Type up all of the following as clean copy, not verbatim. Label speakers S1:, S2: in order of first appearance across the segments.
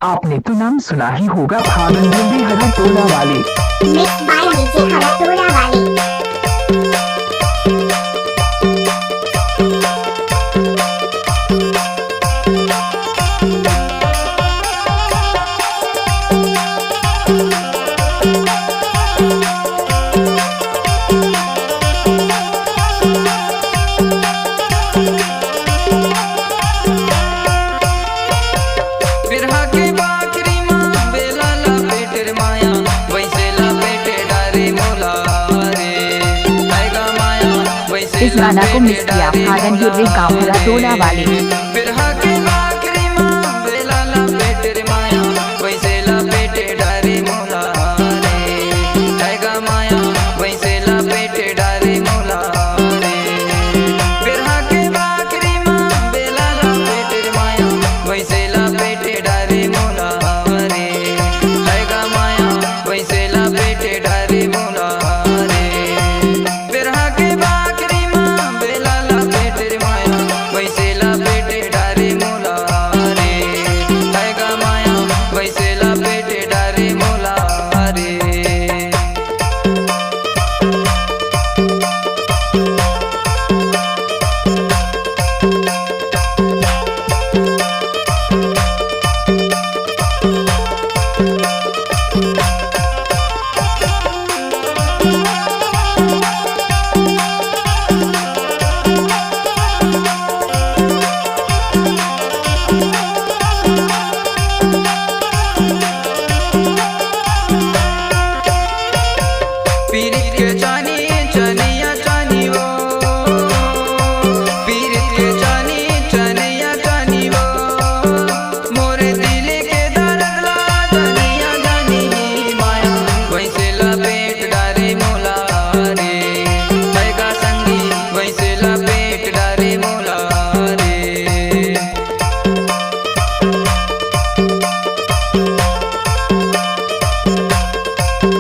S1: आपने तो नाम सुना ही होगा भागन बुंदी हरा टोला वाले।
S2: मिक्स बाय डीजे हरा टोला वाले।
S3: इस गाना को मिस किया भागन युर्वे गाँव हरा टोला वाले।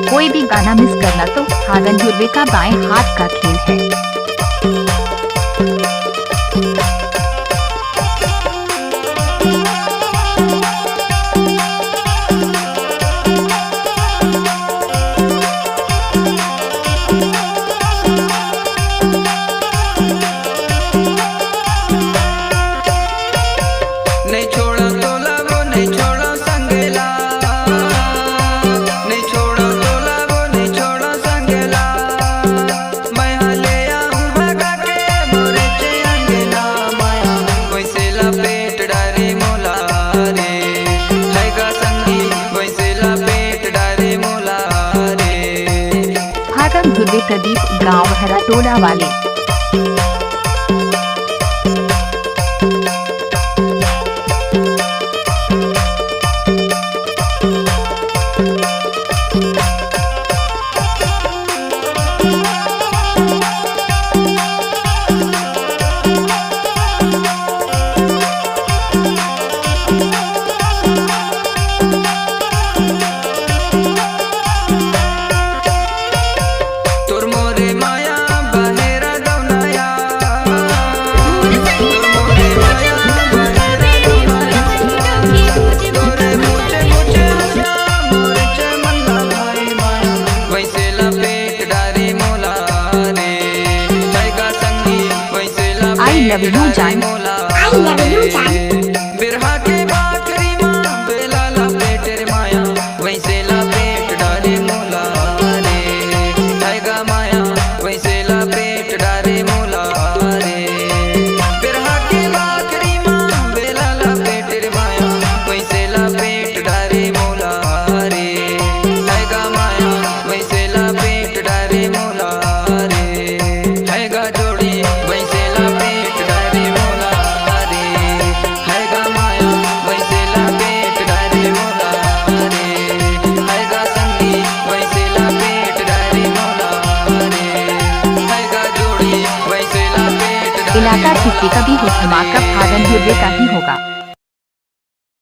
S3: कोई भी गाना मिस करना तो भागन युर्वे का बाएं हाथ का खेल है। भागन प्रदीप गाँव हरा टोला वाले। I love you जान।
S2: I love you जान।
S4: बिरहा के बाकरी माँ बेला ला पेटेर माया वैसे ला पेट डारे मोला रे आएगा माया वैसे ला पेट डारे मोला रे बिरहा के बाकरी माँ बेला ला पेटेर माया वैसे ला पेट डारे मोला रे आएगा माया वैसे ला पेट डारे मोला रे आएगा जोड़ी वैसे ला पेट डारे मोला रे आएगा माया वैसे ला पेट डारे मोला रे आएगा संगी वैसे ला पेट डारे मोला रे आएगा जोड़ी वैसे ला पेट डारे।
S3: इलाका किसी का भी हो धमाका भागन युर्वे का ही होगा।